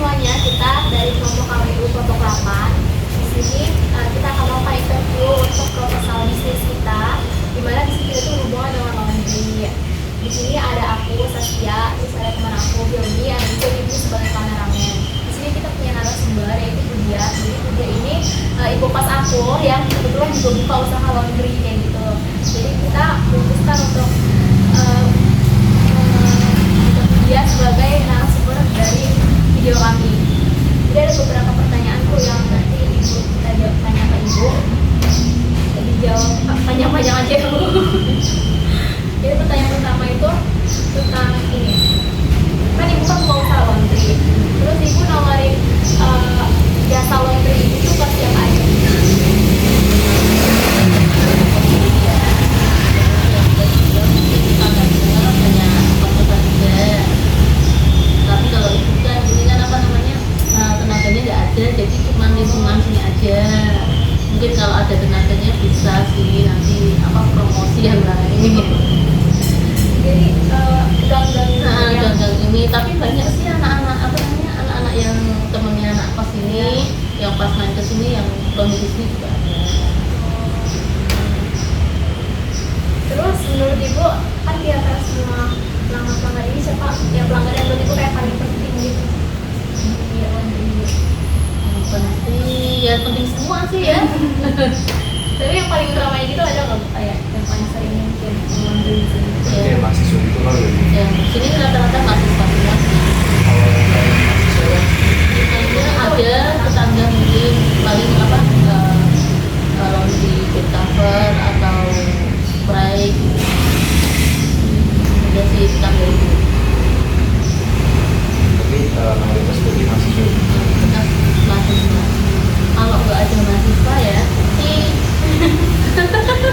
semuanya, kita dari kelompok KWU kelompok 8. Di sini kita akan melakukan interview untuk proposal bisnis kita, di mana bisnis kita itu berhubungan dengan laundry. Di sini ada aku, Saskia, terus ada teman aku, Bioni, ada juga ibu sebagai kameramen. Di sini kita punya narasumber yaitu Budia. Jadi Budia ini ibu pas aku yang kebetulan juga buka usaha laundry kayak gitu. Jadi kita memutuskan untuk dia sebagai narasumber dari video kami. Jadi ada beberapa pertanyaan tuh yang nanti ibu kita tanya ke ibu. Jadi jawab panjang-panjang aja bu. Jadi pertanyaan pertama itu tentang ini. Kan ibu kan mau usaha laundry. Terus ibu nawarin jasa laundry itu ke siapa aja? Tapi kalau itu kan ini kan apa namanya tenaganya nggak ada, jadi cuma lingkungan sini aja. Mungkin kalau ada tenaganya bisa sih nanti apa promosi yang lain. Jadi gang-gang ini, tapi banyak sih anak-anak apa namanya anak-anak yang temennya anak pas ini, yang pas main ke sini yang belum di sini juga ada. Terus menurut ibu kan di antara semua pelanggan ini siapa yang pelanggan yang menurut ibu kayak paling penting gitu? Iya laundry. Yang penting ya penting semua sih ya. Tapi yang paling utama gitu ada nggak bu kayak yang paling sering mungkin laundry di sini? Kayak mahasiswa itu loh ya. Yang sini rata-rata mahasiswa semua sih. Kalau kayak mahasiswa Misalnya ada tetangga mungkin paling apa kalau di bed cover atau spray ada sih tetangga itu. tapi mayoritas dari mahasiswa itu. Bekas mahasiswa. Kalau nggak ada mahasiswa ya sih.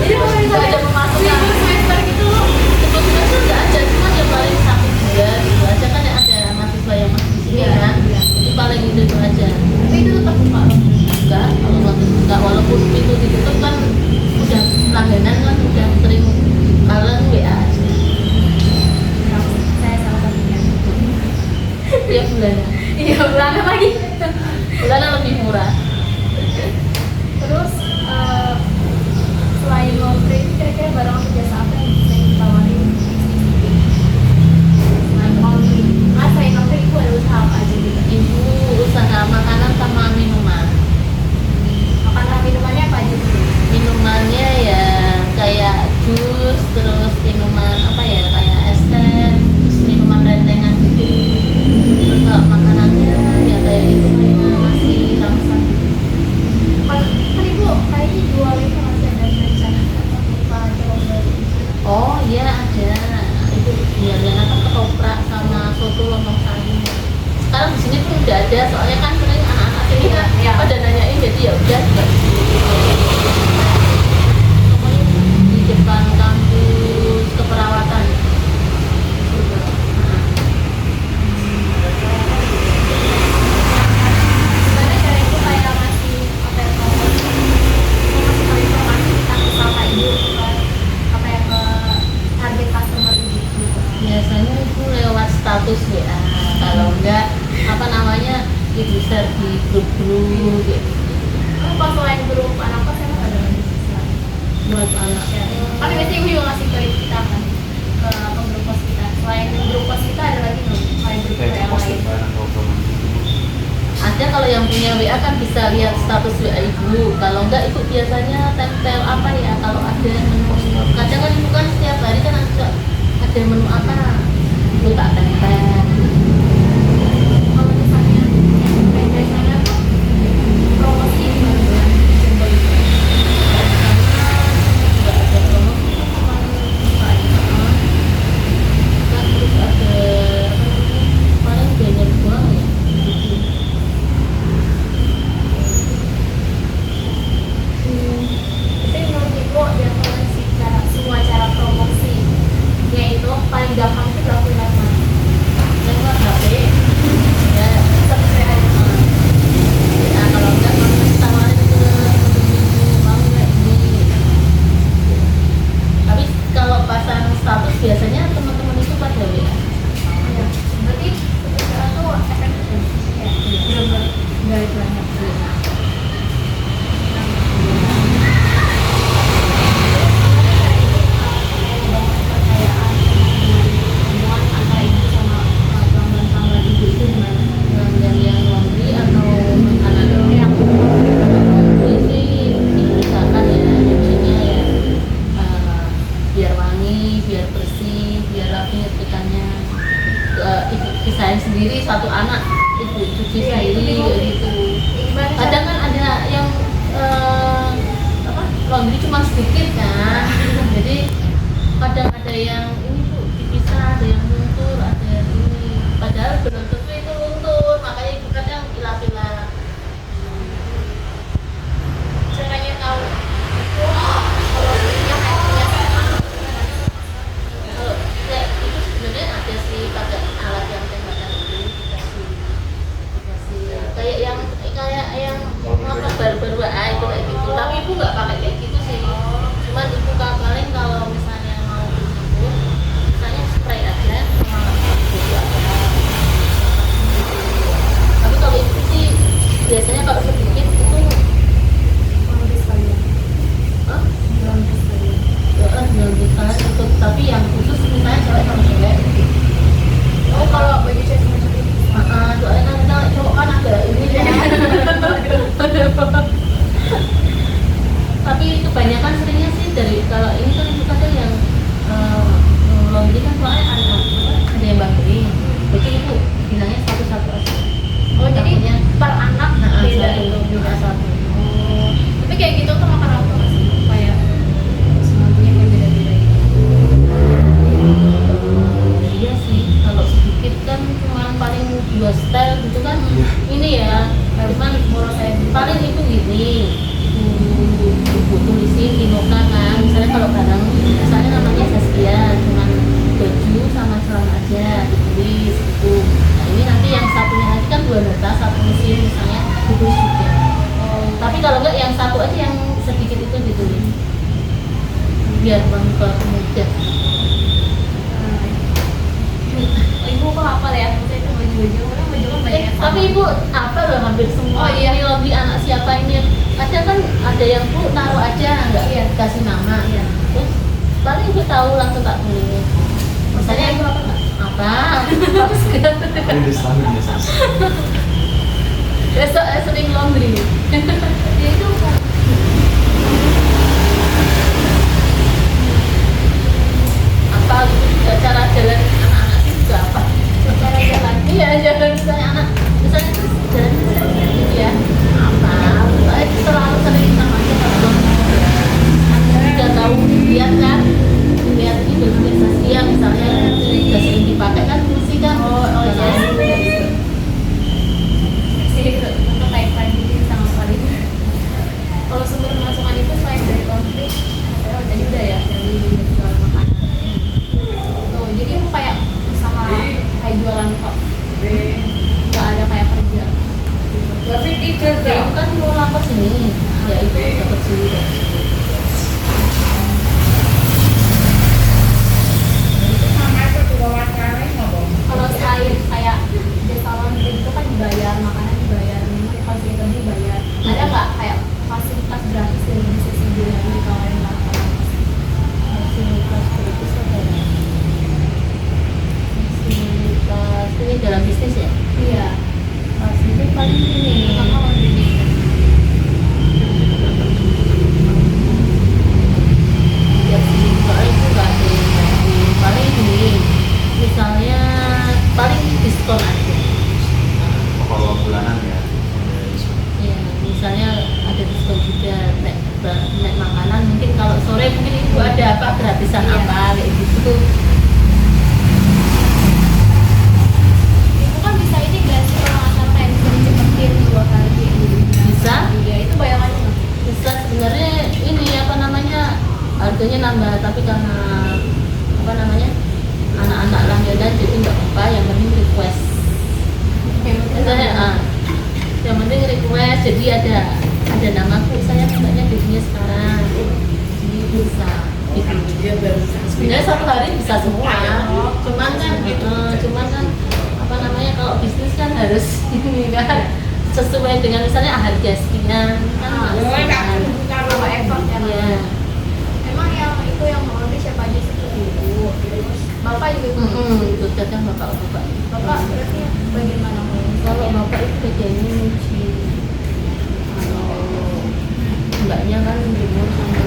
Jadi kalau misalnya ada pemasukan. libur semester gitu Sebetulnya tuh nggak ada, cuma yang paling satu dua gitu aja kan yang ada mahasiswa yang masih di sini Iya, kan. iya. Jadi paling itu aja. tapi itu tetap buka loh. Enggak, kalau waktu buka walaupun pintu ditutup kan udah langganan kan udah sering kalian WA aja. Saya salah satunya. Tiap bulan. Iya bulanan lagi. Bulanan lebih murah. Terus selain laundry itu kira-kira barang atau jasa apa yang bisa ditawarin selain laundry? Selain laundry ibu ada usaha apa aja gitu? Ibu usaha makanan sama minuman. Makanan minumannya apa aja gitu? Minumannya ya kayak jus, terus minuman apa ya kayak es teh, terus minuman rentengan gitu. Terus kalau makanannya ya kayak itu kayak nasi ramsa. Kan ibu kayaknya jual itu masih ada rencana atau buka cabang baru? Oh iya ada, itu biasanya kan ketoprak sama soto lontong sayur. Sekarang di sini tuh udah ada, soalnya kan sering anak-anak ini kan Iya. pada nanyain jadi ya udah juga di depan kampus keperawatan. Gimana cara ibu kayak ngasih apa ya ngasih tahu informasi tentang usaha ibu ke apa ya ke target customer ibu gitu? Biasanya itu lewat status WA, kalau enggak apa namanya itu share di grup-grup gitu. Kalau selain grup anak kos emang ada lagi selain Buat anak kan biasanya ibu juga ngasih ke kita kan ke grup kos kita. Selain grup kos kita ada lagi nggak selain grup kita Kayak yang post lain? depan atau promosi gitu. ada, kalau yang punya WA kan bisa lihat status WA ibu. Kalau enggak ibu biasanya tempel apa ya kalau ada menu. Kadang kan ibu kan setiap hari kan ada menu apa ibu tak tempel. Kalau misalnya yang biasanya tuh promosi di mana? Enggak ada promosi, cuma buka aja. Kan terus ada paling banyak doang ya gitu. Tapi menurut ibu di antara semua cara promosi yaitu paling gampang itu dilakukan lewat mana? ibu cuci Iya, itu sendiri bingung. gitu. Gimana Kadang kan ada yang apa, laundry cuma sedikit kan, jadi kadang ada yang ini bu dipisah, ada yang luntur, ada yang ini, padahal belum tentu itu luntur, makanya ibu kadang pilah-pilah. caranya tahu kalau punya kayak punya sama Kalau kayak itu sebenarnya ada sih pakai alat yang tembakan itu dikasih kayak yang apa baru-baru itu kayak gitu. Tapi ibu nggak pakai kayak gitu sih. Cuman ibu paling kalau misalnya mau dijemur, misalnya spray aja sama baju aja. Tapi kalau ibu sih biasanya kalau sedikit itu laundry sekalian Hah? laundry sekalian Jangan sekalian untuk, tapi yang khusus misalnya cewek sama cewek. oh kalau baju cewek sama cewek Soalnya kan kita cowok kan ada ini ya. Tapi kebanyakan seringnya sih dari kalau ini kan itu kadang yang laundry kan soalnya ada yang bantuin. Jadi itu bilangnya satu-satu aja. oh jadi Takutnya, per anak beda itu beda satu. oh tapi kayak gitu tuh makan waktu nggak sih kayak semuanya kayak beda-beda gitu Iya sih, kalau sedikit kan cuma paling 2 style gitu kan. Ini ya, cuman paling itu gini. Ibu tulisin di nota kan, misalnya kalau barang misalnya namanya Saskia, cuman baju sama celana aja ditulis gitu. Nah ini nanti yang satunya lagi kan 2 nota, satu mesin misalnya ditulis juga. Tapi kalau enggak yang satu aja yang sedikit itu ditulis biar mempermudah. ibu kok hafal ya maksudnya itu baju-baju orang baju kan banyak yang sama Tapi ibu apa loh hampir semua. Oh, iya. Ini lobby anak siapa ini? Ada kan ada yang bu naruh aja nggak Iya. kasih nama. Iya. Terus paling ibu tahu langsung tak tulis. Misalnya ibu apa nggak? Apa? Ini udah selalu biasa. Besok sering laundry. dia itu Apa gitu juga cara jalan anak-anak sih juga apa? cara jalan Iya jalan misalnya anak misalnya terus jalan gitu ya. Apa? Soalnya selalu sering namanya kalau udah tahu lihat kan lihat ini bajunya Saskia misalnya udah sering dipakai kan mesti kan oh udah jadi tahu. sih untuk kayak gitu sama sekali kalau sumber pemasukan itu selain dari laundry tadi udah ya dari jualan makanan tuh jadi aku kayak usaha kayak jualan kok nggak ada kayak kerja Ya, aku kan mau lapor sini ya itu dapat sini deh. kalau selain kayak jasa laundry itu kan dibayar makanan dibayar minum fasilitas dibayar ada nggak kayak fasilitas gratis dari bisnis ibu yang ditawarin lapangan Fasilitas gratis apa ya? Fasilitas ini dalam bisnis ya? iya Fasilitas paling ini sama laundry ya sih, soalnya itu nggak ada yang gratis. Paling ini misalnya paling diskon aja. Kalau bulanan ya. Ya, misalnya ada diskon juga naik makanan mungkin kalau sore mungkin ibu ada apa gratisan Iya. apa kayak gitu. itu kan bisa ini nggak sih kalau nggak salah kayak bisa dicepetin 2 kali gitu Bisa? iya itu bayangannya nggak? Bisa sebenarnya ini apa namanya harganya nambah tapi karena apa namanya anak-anak langganan jadi nggak apa yang penting request misalnya yang penting request jadi ada namaku saya mintanya bikinnya sekarang jadi bisa gitu. Sebenarnya satu hari bisa semua cuman kan apa namanya kalau bisnis kan harus ini kan sesuai dengan misalnya harga sekian kan harus sama effort ya Iya. emang yang itu yang mau laundry siapa aja sih ibu terus bapak juga Itu kadang bapak bapak berarti bagian mana kalau bapak itu bagiannya nyuci kalau mbaknya kan jemur sama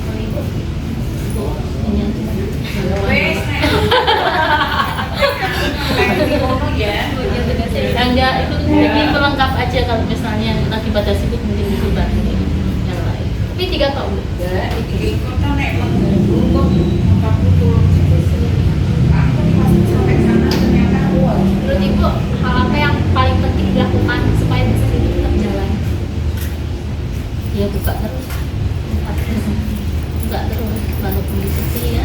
kalau ibu ini aja. Wes, nek. Lagi ngomong ya. Yang itu jadi pelengkap aja kalau misalnya lagi pada sibuk mungkin itu bantu yang lain. Tapi 3 tahun. Menurut Ibu, hal apa yang paling penting dilakukan supaya bisnis ini tetap jalan? Ya buka terus, buka terus walaupun sepi ya.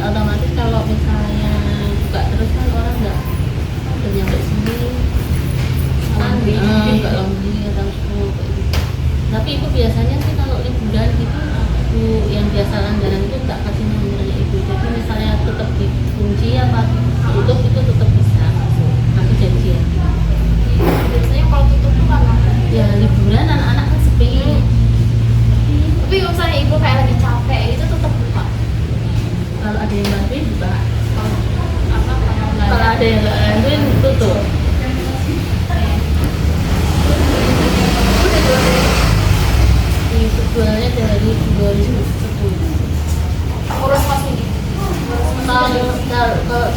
Otomatis kalau misalnya buka terus kan orang nggak udah nyampe sini nggak longgi atau kayak gitu. Tapi itu biasanya sih kalau liburan gitu itu yang biasa langganan itu nggak kasih nomornya ibu. Jadi misalnya tetap dikunci apa tutup itu tetap bisa masuk. Nanti janjian. Biasanya kalau tutup tuh karena Ya liburan anak-anak kan sepi. tapi kalau misalnya Ibu kayak lagi capek itu tetap buka. Kalau ada yang bantuin buka. Kalau apa kalau nggak Kalau ada yang nggak bantuin tutup. udah jual dari Itu jualnya dari 2010. urus kos ini. Kalau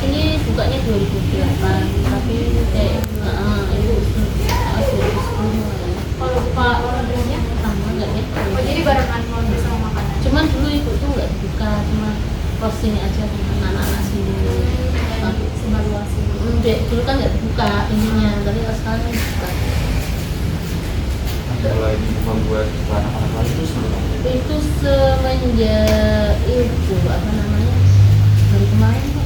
sini bukanya 2008, tapi kayak itu 2010 Kalau buka laundrynya, sama nggak ya? oh jadi barengan laundry sama makanan. Cuman dulu ibu tuh nggak dibuka, cuma posting aja dengan anak-anak sini. Sebaluasi. Dulu kan nggak dibuka ininya, tapi sekarang dibuka. Mulai membuat anak-anak lagi itu sebenarnya Itu semenjak itu apa namanya dari kemarin Pak,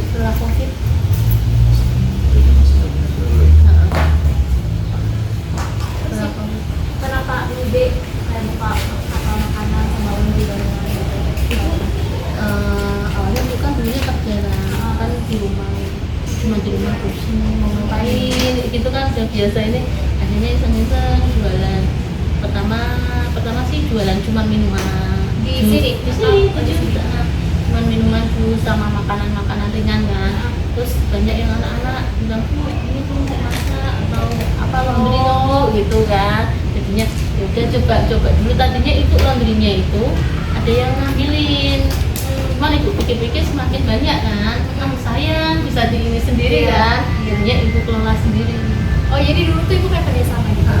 setelah COVID. jadi masih banyak dulu ya. Nah, Terus setelah Ibu, COVID. kenapa ide kayak buka apa makanan sama laundry barengan gitu? Awalnya bukan dulunya kerja kan di rumah, cuma di rumah pusing mau ngapain gitu kan udah biasa. Ini akhirnya iseng-iseng jualan. Pertama sih jualan cuma minuman Di jus. sini? Di sini Oh, di sini. cuman minuman jus sama makanan-makanan ringan kan. Terus banyak yang anak-anak bilang ini tuh mau masak atau apa laundry dong Bu?" gitu kan. Jadinya ya udah coba dulu. Tadinya itu laundrynya itu ada yang ngambilin, cuman ibu pikir-pikir semakin banyak kan, sayang bisa di ini sendiri Iya. kan. Jadinya ibu kelola sendiri. Oh jadi dulu tuh Ibu kayak kerjasama gitu.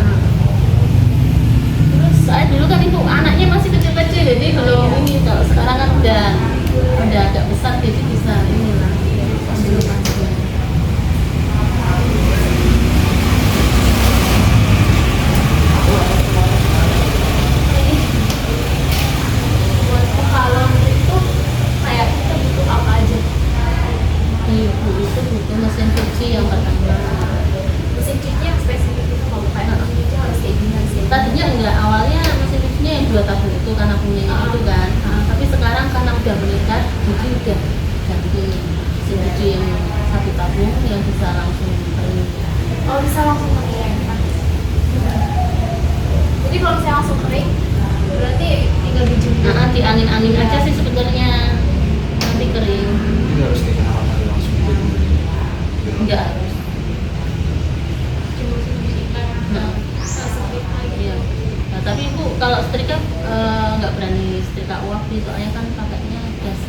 Terus saya dulu kan ibu anaknya masih kecil-kecil, jadi belum ini. Kalau sekarang kan udah agak besar, jadi bisa ini lah. Dulu kan Buat buka laundry itu kayak kita butuh apa aja? ibu itu butuh mesin cuci yang pertama. Mesin cuci yang spesifik itu mau kayak mesin cuci harus kayak gini harus kayak gini. Tadinya enggak, awalnya mesin cucinya yang 2 tabung itu karena punya itu kan. Tapi sekarang karena udah meningkat, jadi udah ganti mesin cuci yang 1 tabung yang bisa langsung kering. Oh bisa langsung kering. Jadi kalau misalnya langsung kering, berarti tinggal dijemur. Di angin-angin aja sih sebenarnya nanti kering. Jadi harus kayak kenapa kali langsung gitu dulu. Enggak harus. Jemur sendiri. Nah, Setrika gitu. iya. Nah, tapi ibu kalau setrika nggak berani setrika uap sih, soalnya kan pakainya gas.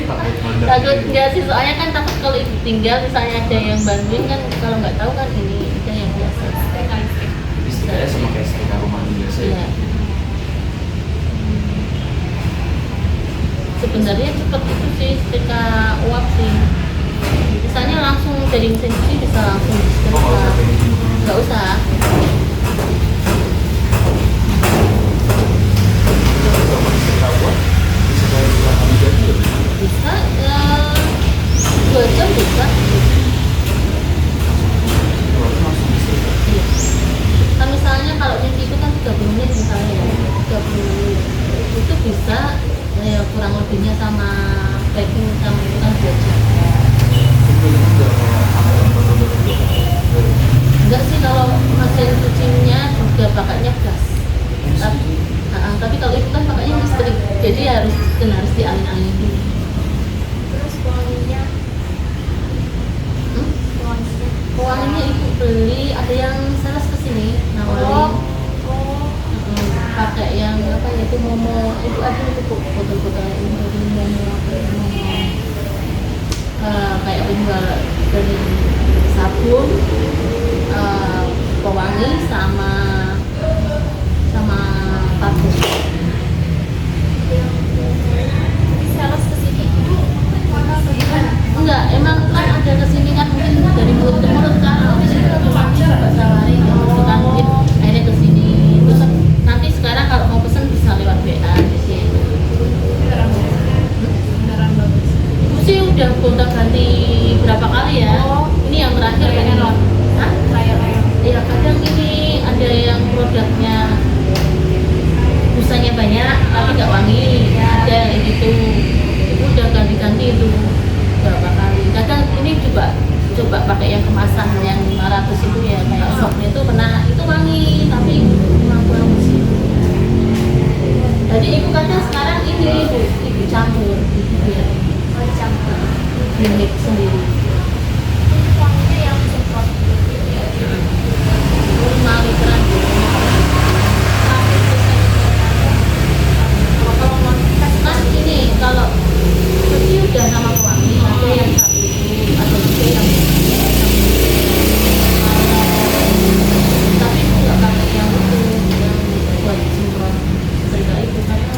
Takut meledak Takut gitu. nggak sih, soalnya kan takut kalau ibu tinggal misalnya ada yang bantuin kan, kalau nggak tahu kan ini ada yang biasa. Setrika listrik. Jadi sebenarnya sama kayak setrika rumah biasa ya. Iya. Sebenarnya cepet itu sih setrika uap sih. Misalnya langsung dari mesin cuci bisa langsung Oh, nggak usah disetrika. kayak gini. Nggak usah. Sama setrika buat bisa kayak setrika kami jadi ya. Bisa 2 jam bisa. Berarti langsung disetrika. Iya. Kan misalnya kalau nyuci itu kan 30 menit misalnya ya, 30 menit itu bisa ya kurang lebihnya sama packing sama itu kan 2 jam. Itu udah kayak apa yang bener-bener udah Enggak sih, kalau mesin cucinya juga pakainya gas. Tapi kalau itu kan pakainya listrik, jadi harus diangin-angin dulu. Terus wanginya, wanginya. Wanginya ibu beli, ada yang sales kesini nawarin. Oh. Pakai yang apa ya itu momo, itu ada itu botol-botol ini momo apa ya, momo kayak penjual dari sabun, pewangi sama parfum. Sales kesini itu mana atau gimana? Enggak, emang kan ada kesini kan mungkin dari mulut ke mulut kan. Di sini juga tawarin gitu kan, mungkin akhirnya kesini. Terus nanti sekarang kalau mau pesen bisa lewat WA di sini. Beneran bagus. Itu sih udah gonta ganti berapa kali ya. Ini yang terakhir Trial ini. and error. Hah? Trial and error. Ya kadang ini ada yang produknya busanya banyak tapi nggak wangi, ada yang gitu. Itu udah ganti-ganti itu berapa kali. Kadang ini coba pakai yang kemasan yang 500 itu ya, kayak shopnya itu kena itu wangi tapi kurang bersih. Jadi ibu kadang sekarang ini ibu campur ibu biar Oh, dicampur. gimmick sendiri. Itu wanginya yang semprot. 5 literan gitu. Kan ini kalau cuci udah sama pewangi, ada yang satu itu atau juga yang tapi itu nggak pakai yang itu yang buat semprot sehingga itu karena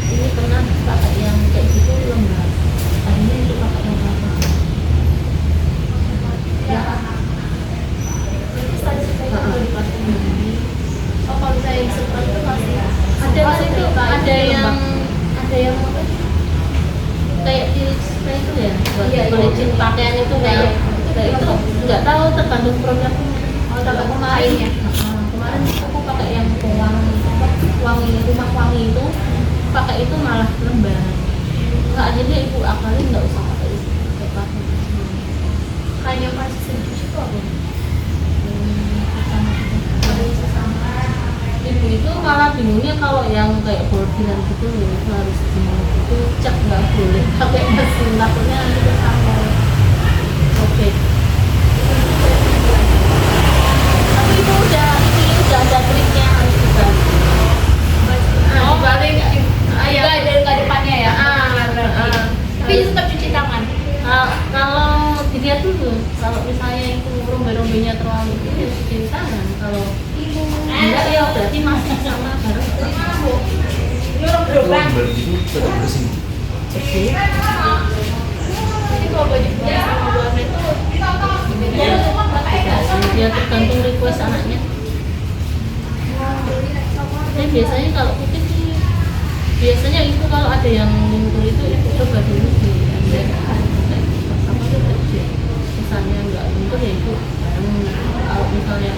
ini pernah pakai yang kayak gitu lembab, akhirnya itu pakai yang apa ya. Terus tadi kita kalau di parfum ini, oh kalau misalnya yang semprot itu masih Ada kan itu ada yang apa kayak di spray itu ya buat Iya, iya. pelicin pakaian itu kayak itu nggak tahu tergantung produknya. Oh, tergantung kemarin kainnya. kemarin aku pakai yang wangi rumah wangi itu, pakai itu malah lembab. Nggak, akhirnya ibu akalin nggak usah pakai itu, pakai parfum. Kain yang pasti sedikit itu apa? Ibu itu malah bingungnya kalau yang kayak bordiran gitu itu harus itu cek nggak boleh pakai mesin, takutnya nanti kesambar. Oke. Tapi itu udah ada triknya harus dibalik. Dibalik. Ya. Nggak depannya ya? Berarti. Tapi tetap cuci tangan. Kalau dilihat dulu, kalau misalnya itu rombe-rombenya terlalu itu ya cuci tangan. Kalau enggak ya berarti masih sama bareng. Itu begitu tetap bersih. Bersih. Jadi kalau baju putih sama warna itu Ya tergantung request anaknya. Jadi biasanya kalau putih sih, biasanya itu kalau ada yang luntur itu coba dulu di apa tuh kecil. Misalnya nggak luntur ya itu bareng. Kalau misalnya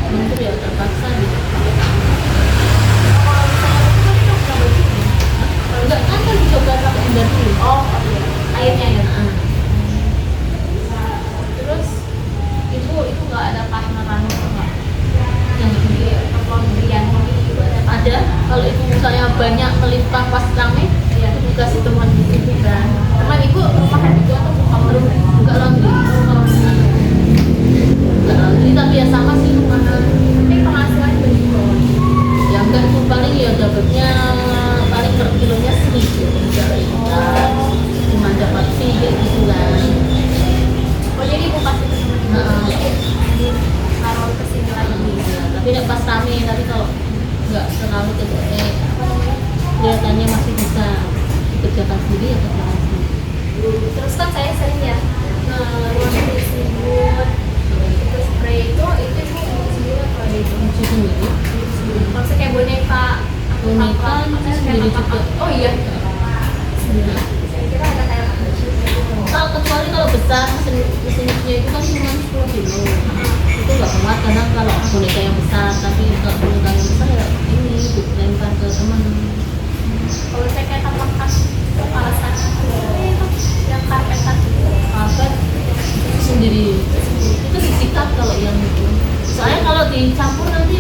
luntur ya terpaksa gitu. kalau misalnya itu kan kita buka baju. Enggak kan dicoba pakai ember dulu. Oh, iya. Airnya ya. Nah, Terus ibu itu nggak ada partneran nggak? yang Di pembelian itu ada kalau itu misalnya banyak melimpah pas rame, Iya. itu kasih teman gitu kan. teman ibu rumahan itu atau buka Belum buka laundry. Buka laundry tapi ya sama sih rumahan. tapi penghasilan baju bawah. Ya enggak tuh paling ya dapatnya paling per kilonya 1.000 misalnya kita cuma dapat fee kayak gitu kan. Oh jadi ibu kasih ke teman ibu. Nah. Taruh ke sini lagi. Ya, tapi nggak pas rame, tapi kalau nggak terlalu kelihatannya masih bisa dikerjakan sendiri ya kerjakan sendiri. Terus kan saya sering ya ruang selimut, itu spray itu ibu sendiri atau ada itu? Cuci sendiri. Maksudnya kayak boneka Boneka apa, sendiri kayak apa? juga. Oh iya. Sendiri. Saya kira ada kayak Kalau kecuali kalau besar mesinnya itu kan cuma 10 kilo. Itu nggak muat kadang kalau boneka yang besar, tapi kalau boneka yang besar ya ini dilempar ke teman. kalau saya kayak tapak kas itu alasan yang karpetan Karpet itu sendiri. Itu disikat kalau yang itu. Soalnya kalau dicampur nanti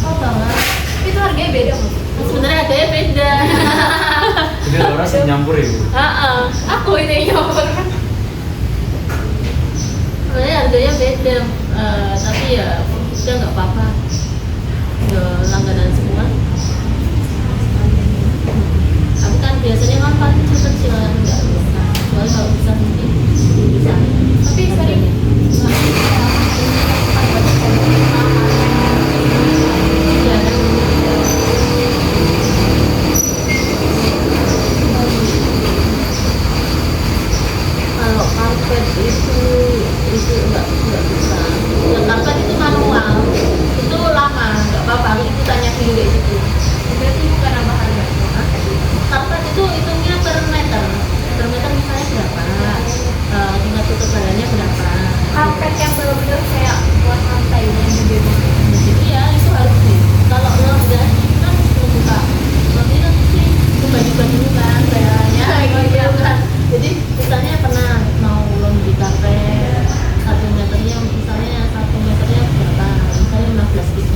apa banget. tapi itu harganya beda mas. Sebenarnya harganya beda. Jadi orang sih nyampur ya, Bu. Aku ini yang kan Sebenarnya harganya beda, tapi ya udah nggak apa-apa. Udah langganan semua. Tapi kan biasanya kan paling kecil-kecilan nggak bisa. Kecuali kalau bisa mungkin di sana. Tapi sering Iya kan? Kalau karpet itu enggak bisa. Ya karpet itu manual, itu lama, nggak apa-apa. Itu tanya dulu kayak gitu. berarti bukan nambah harga. Karpet itu hitungnya per meter misalnya berapa, tingkat ketebalannya berapa. Karpet yang benar-benar kayak buat lantai yang gede banget. Jadi ya itu harus sih. Kalau lo udah kan buka, nanti kan sih baju-baju dulu kan bayarnya gitu kan. Jadi misalnya pernah mau lo beli karpet 1 meternya, misalnya 1 meternya berapa, misalnya 15 ribu.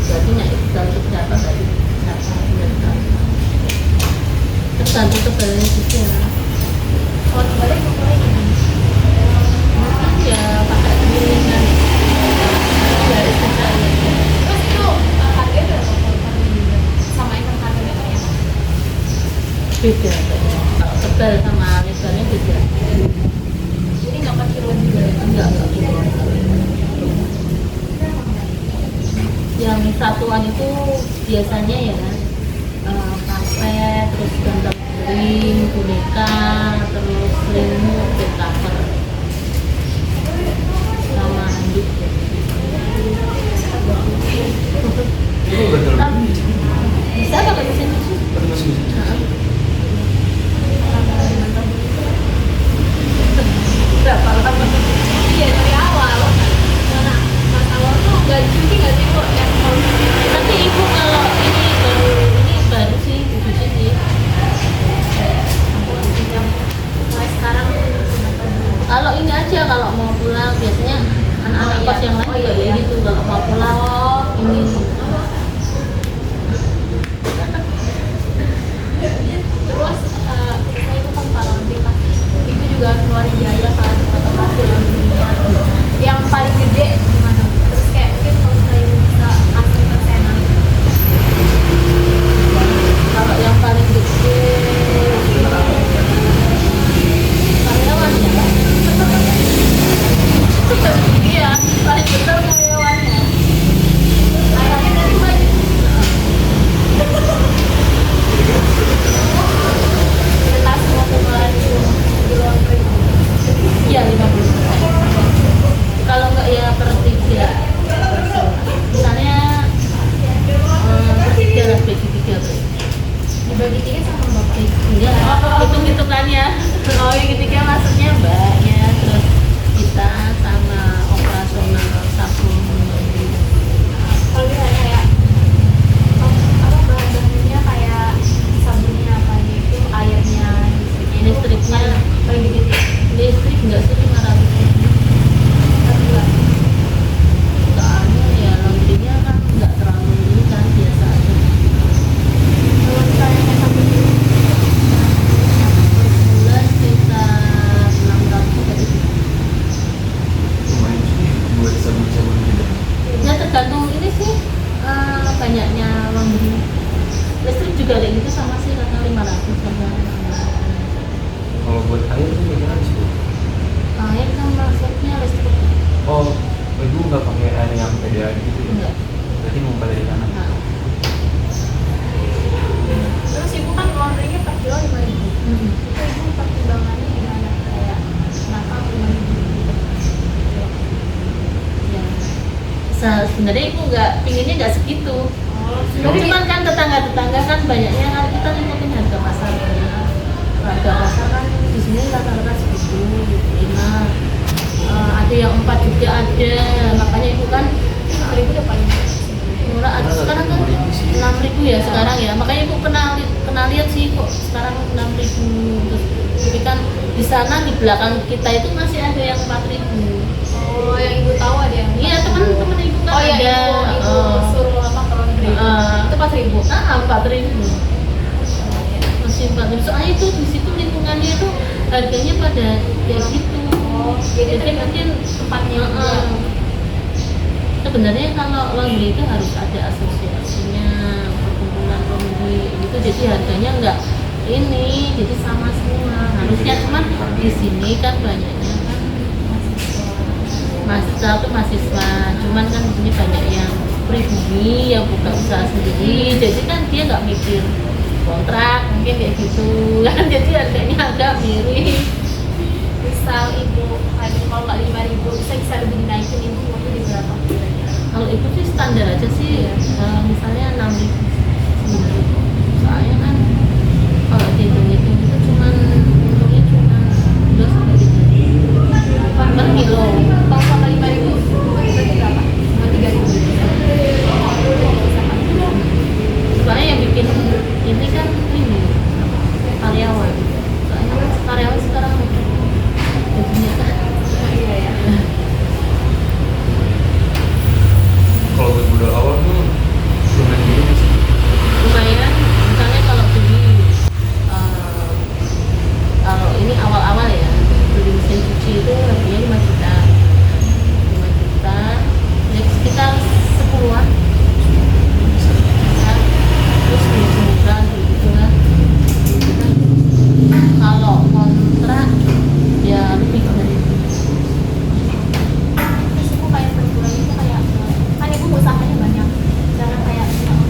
Berarti nggak itu untuk berapa tadi? Tergantung ketebalannya juga. Kalau dibalik ukurannya gimana? Mungkin ya pakai piringan garis besar ya. Terus itu harganya berapa kalau per milimeter? Samain sama harga meternya? Beda kayaknya. Kalau tebal sama lebarnya beda. Jadi nggak per kilo juga ya? Enggak kilo. Yang satuan itu biasanya ya karpet, terus ganteng kering, boneka, terus selimut, bed cover, sama handuk. Itu udah terlalu. Bisa pakai mesin cuci? Tapi masih bisa. Berapa lama? Iya dari awal. Karena pas awal tuh nggak dicuci nggak sih kok yang kalau Tapi ibu kalau ini baru sih dicuci sih. mulai sekarang Kalau ini aja kalau mau pulang biasanya anak-anak kos yang lain juga kayak gitu, kalau mau pulang ini. terus kita itu kan Paralympic kan itu juga keluarin biaya kan fotografi yang paling gede gimana terus kayak mungkin kalau saya bisa kasih persenan Kalau yang paling gede karyawannya. Iya, paling besar karyawannya. ayahnya dari banyak kita semua kemarin di luar negeri Iya, 50. Kalau enggak ya per 3 person. Misalnya per 3 lah, bagi 3 tuh. dibagi tiga sama bapak Enggak, hitung-hitungannya. Oh, yang ketiga maksudnya mbaknya, terus kita sama operasional sabun. kalau misalnya kayak apa bahan-bahannya kayak sabunnya apa itu airnya Listriknya, paling gede listrik enggak sih 500. Soalnya ya laundrynya kan enggak terlalu ini kan, biasa aja. kalau misalnya kayak sabun Bulan sekitar 600 kayak gitu. Lumayan sih buat sabun-sabun gitu. Ya tergantung ini sih banyaknya laundry. Listrik juga kayak gitu sama sih, kadang 500 sama Kalau buat air tuh bagaimana sih? air kan maksudnya listrik. Oh, ibu nggak pakai air yang PDA gitu ya? Enggak. Berarti mumpah dari kanan. Nah, terus ibu kan laundrynya per kilo 5.000 mm-mm. itu ibu pertimbangannya gimana kayak kenapa 5.000 Ya. Sebenarnya ibu nggak pinginnya nggak segitu. oh Cuman kan tetangga-tetangga kan banyaknya kan kita ngikutin harga pasar. Harga pasar kan di sini rata-rata segitu, 5. Ada yang 4 juga ada, makanya ibu kan 5.000 udah paling murah. Sekarang kan 6.000 ya sekarang ya, makanya ibu pernah lihat sih kok sekarang 6.000. Terus tapi kan di sana di belakang kita itu masih ada yang 4.000. oh yang ibu tahu ada yang Iya, teman-teman ibu kan oh ya ada. ibu suruh apa ke laundry itu 4.000 4.000 masih 4.000. Soalnya itu di situ lingkungannya itu harganya pada kayak gitu. oh jadi Jadi mungkin tempatnya juga sebenarnya kalau laundry itu harus ada asosiasinya, perkumpulan laundry itu, jadi harganya ini jadi sama semua harusnya, cuman di sini kan banyaknya kan mahasiswa tuh mahasiswa, cuman kan di sini banyak yang pribumi yang buka usaha sendiri, jadi kan dia nggak mikir kontrak mungkin kayak gitu kan, jadi harganya agak miring. Misal ibu kalau nggak 5.000 bisa lebih dinaikin, ibu waktu di berapa kira-kira? Kalau itu sih standar aja sih, misalnya 6.000, 9.000. Soalnya kan kalau dihitung-hitung itu cuman untungnya cuma 2 sampai 3.000 per kilo. Kalau sama 5.000 berarti berapa? Cuma 3.000. Soalnya yang bikin ini kan ini karyawan. Soalnya kan karyawan sekarang gajinya kan. Iya ya. Kalau buat modal awal tuh lumayan juga sih. Lumayan, misalnya kalau beli kalau ini awal-awal ya beli mesin cuci itu harganya 5 juta, 5 juta ya sekitar 10-an ya. Terus beli jemuran gitu kan. Kalau kontrak ya lebih dari itu. Terus ibu kayak perbulan itu kayak kan ibu usahanya banyak, jangan kayak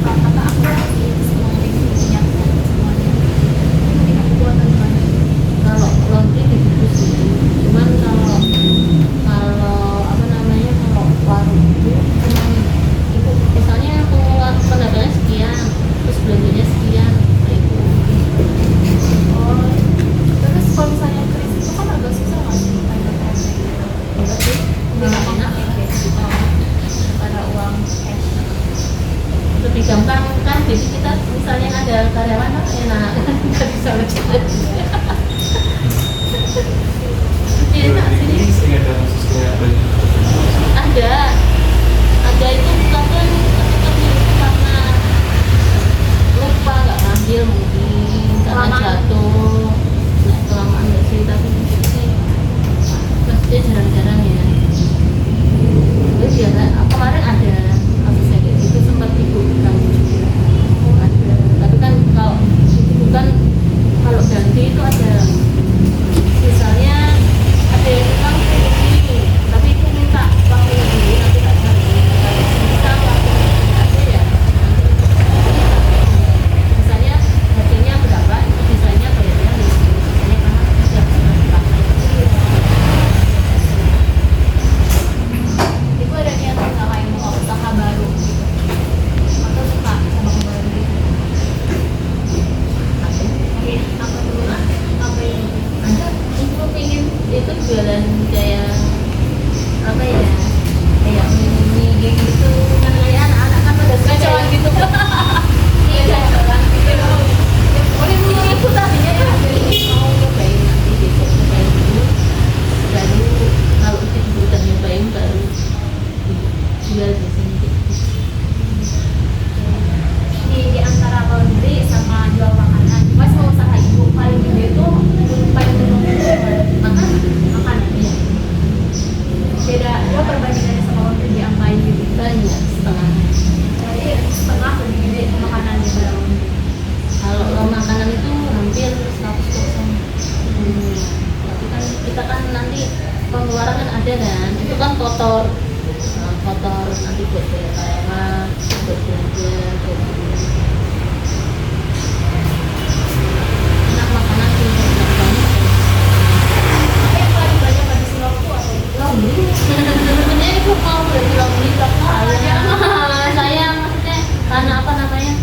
apa aku kasih semuanya gitu minyaknya semuanya. Ini kan ibu atau gimana? Kalau laundry gitu sih, cuman kalau apa namanya, kalau warung itu cuman itu misalnya pendapatnya sekian terus belanjanya sekian, nah itu. Oh, terus kalau misalnya kris itu kan agak susah nggak sih kayak cash gitu? Enggak sih, Lebih malah gampang enak, pakai cash gitu daripada uang cash. lebih gampang kan, jadi kita misalnya ada karyawan kan enak nggak bisa ngecek. Jadi tak sini Ini sering ada kasus kayak baju ada itu bukan kan karena lupa nggak ngambil, mungkin karena Kelamaan. jatuh, nah, kelamaan nggak sih, tapi mungkin sih maksudnya jarang-jarang ya. Terus ya kemarin ada kasusnya kayak gitu, sempat ibu bilang ada, tapi kan kalau itu bukan, kalau ganti itu ada misalnya ada yang bilang ini, tapi itu minta waktunya dulu nanti tak cari, bisa waktunya aja ya. Misalnya harganya berapa, misalnya bayarnya di sini, misalnya karena tidak pernah dipakai. Ibu ada niatan nggak kayak mau usaha baru gitu? Atau suka sama baru gitu? Oke, apa dulu? Apa ini? Ada, ibu pengen itu jualan kayak apa ya, kayak mini game gitu kan, kayak anak-anak kan pada suka Gacoan kayak gitu. Iya, jalan gitu. Boleh ini dulu. ibu tadinya ya mau nyobain, nanti besok nyobain dulu, baru kalau ibu udah nyobain baru jual di sini gitu. Di antara laundry sama jual makanan, mas mau usaha ibu paling gede itu paling untung itu Makan makanan. ya Beda, dia perbandingannya sama laundry di angka gitu. banyak setengah. Jadi setengah lebih gede makanan daripada laundry. Kalau makanan itu hampir 100%. Tapi kan kita kan nanti pengeluaran kan ada kan, itu kan kotor. Nah, kotor nanti buat bayar karyawan, buat belanja, buat beli. Enak makanan sih, enak banget. Tapi yang paling banyak habis waktu apa itu? Laundry. Sebenarnya ibu mau beli laundry tapi saya maksudnya karena apa namanya,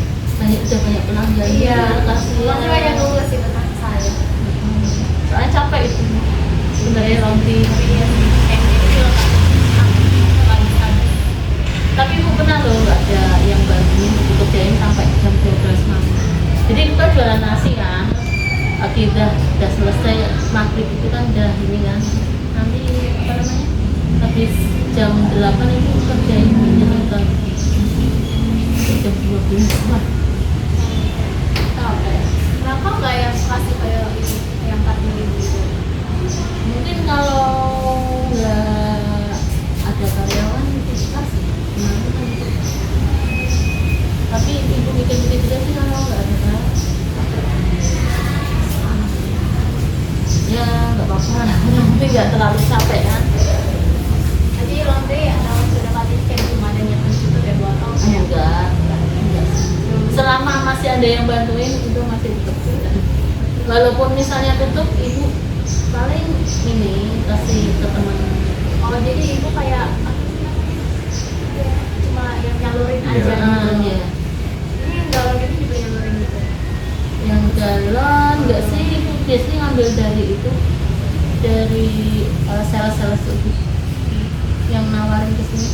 udah banyak pelanggan. Iya, kasihan. laundry aja dulu sih benar saya. Soalnya capek itu sebenarnya laundry. Tapi dia sih itu habis-habis. Tapi ibu pernah loh nggak ada yang bantuin ibu kerjain sampai jam 12 malam. Jadi kita jualan nasi kan, oke udah selesai maghrib itu kan udah ini kan, nanti apa namanya, habis jam 8 itu kerjain minyak nonton jam 12. Wah, Tahu kayak kenapa nggak yang kasih kayak itu yang 4.000 gitu? mungkin kalau nggak ada karyawan itu kasih. Gimana kan itu. Tapi ibu mikir-mikir juga sih kalau nggak ada karyawan. walaupun misalnya tutup ibu paling ini kasih ke teman. Oh jadi ibu kayak apa sih namanya? Ya, cuma yang nyalurin aja Iya. gitu. Iya. Ini yang galon itu juga nyalurin gitu. Yang galon enggak sih, ibu biasanya ngambil dari itu, dari sales-sales itu yang nawarin ke sini.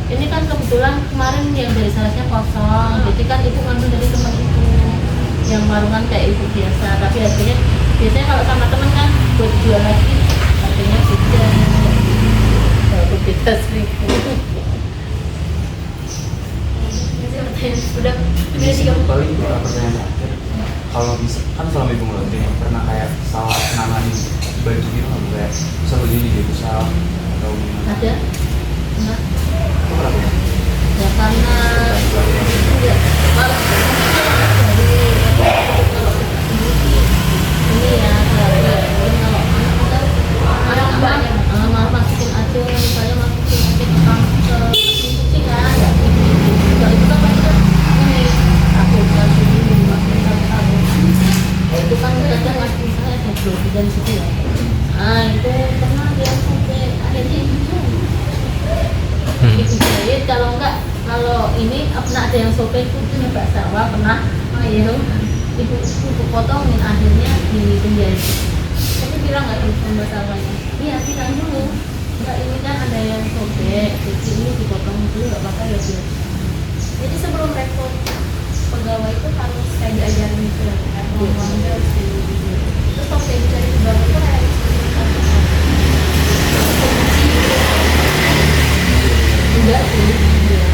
Ini kan kebetulan kemarin yang dari salesnya kosong, jadi kan ibu ngambil dari teman itu yang warungan kayak ibu biasa, tapi harganya biasanya kalau sama teman kan buat jual lagi harganya beda, kalau beda seribu. Udah Ini sih 30. paling pertanyaan terakhir. Kalau bisa kan selama ibu ngelonteng pernah kayak salah nanganin baju gitu nggak, kayak misal baju ini dirusak atau gimana? Ada, enggak? Itu kenapa ya? Ya karena ya, kalau dari ini ya kalau anak mbaknya malah masukin aja, misalnya masukin ke kucing kan, kalau itu kan pasti kan ini aku kasih masukin sabun, itu kan kadang masih misalnya ada grogi dan situ ya, itu pernah dia sampai akhirnya itu jahit. Kalau enggak, kalau ini pernah ada yang sobek itu nyoba sawah pernah, itu ibu potongin akhirnya di penjahit. Tapi bilang nggak tuh mbak sawahnya? Iya bilang dulu. Enggak, ini kan ada yang sobek, jadi ini dipotong dulu nggak apa-apa ya biar. Jadi sebelum rekrut pegawai itu harus kayak diajarin gitu ya, kayak ngomongnya harus terus waktu ibu cari pegawai itu kayak Enggak sih, ya.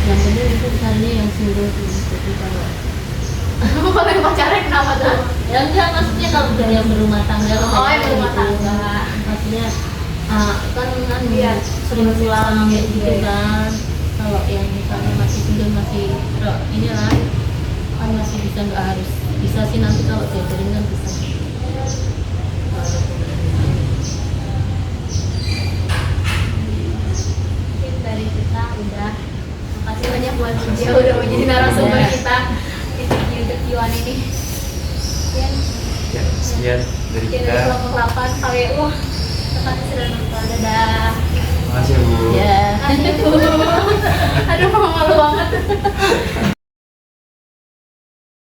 Yang penting itu misalnya yang single sih, jadi kalau kalau yang pacarnya kenapa tuh? ya enggak, maksudnya kalau udah yang berumah tangga kan Oh, kayak yang berumah gitu. tangga. Maksudnya kan Iya, sering pulang kayak gitu iya. kan. Kalau yang misalnya masih single masih inilah kan masih bisa, nggak harus bisa sih nanti kalau diajarin kan bisa. Mungkin dari kita udah, makasih banyak buat dia udah mau jadi narasumber Iya. kita di interviewan ini. Sekian Ya, sekian dari sekian kita. dari kelompok 8 KWU. Terima kasih sudah nonton. Dadah. Makasih ya Bu. Ya. Terima kasih Bu. Aduh malu banget.